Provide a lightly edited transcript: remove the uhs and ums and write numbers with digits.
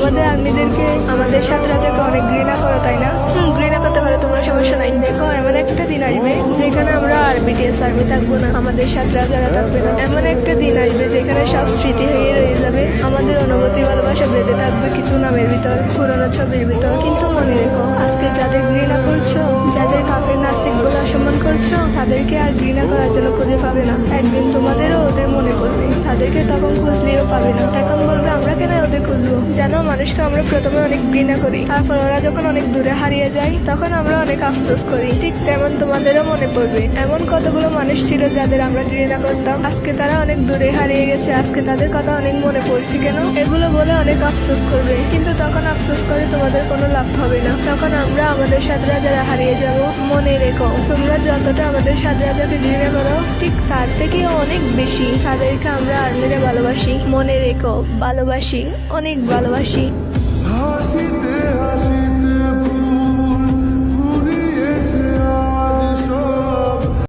আমাদের আর্মিদেরকে, আমাদের সাথে রাজাকে অনেক ঘৃণা করো, তাই না? ঘৃণা করতে পারো, তোমরা সমস্যা নাই। দেখো, এমন একটা দিন আসবে যেখানে আমরা আর বিটিএস আর্মি থাকবো না, আমাদের সাথে রাজারা থাকবে না। এমন একটা দিন আসবে যেখানে সব স্মৃতি হয়ে রয়ে যাবে, আমাদের অনুভূতি ভালোবাসা বেঁধে থাকবে কিছু নামের ভিতর, পুরোনো ছবির ভিতর। কিন্তু মনে রেখো, আজকে যাদের ঘৃণা করছো, যাদের কাপের নাস্তিক বলে অসম্মান করছো, তাদেরকে আর ঘৃণা করার জন্য খুঁজে পাবে না। একদিন তোমাদেরও ওদের মনে পড়বে, তাদেরকে তখন খুঁজলেও পাবে না। এখন বলবে আমরা কেন ওদের খুঁজবো? জানো, মানুষকে আমরা প্রথমে অনেক ঘৃণা করি, তারপর ওরা যখন অনেক দূরে হারিয়ে যায় তখন আমরা অনেক আফসোস করি। ঠিক তেমন তোমাদেরও মনে পড়বে এমন কতগুলো মানুষ ছিল যাদের আমরা ঘৃণা করতাম, আজকে তারা অনেক দূরে হারিয়ে গেছে, আজকে তাদের কথা অনেক মনে পড়ছে। কেন? এগুলো বলে অনেক আফসোস করবে, কিন্তু তখন আফসোস করে তোমাদের কোনো লাভ হবে না। তখন আমরা আমাদের সাথে রাজারা হারিয়ে যাব। মনে রেখো, তোমরা যতটা আমাদের সাথে রাজাকে ঘৃণা করো, ঠিক তার থেকে অনেক বেশি তাদেরকে আমরা আর্মিরা ভালোবাসি। মনে রেখো, ভালোবাসি, অনেক ভালোবাসি।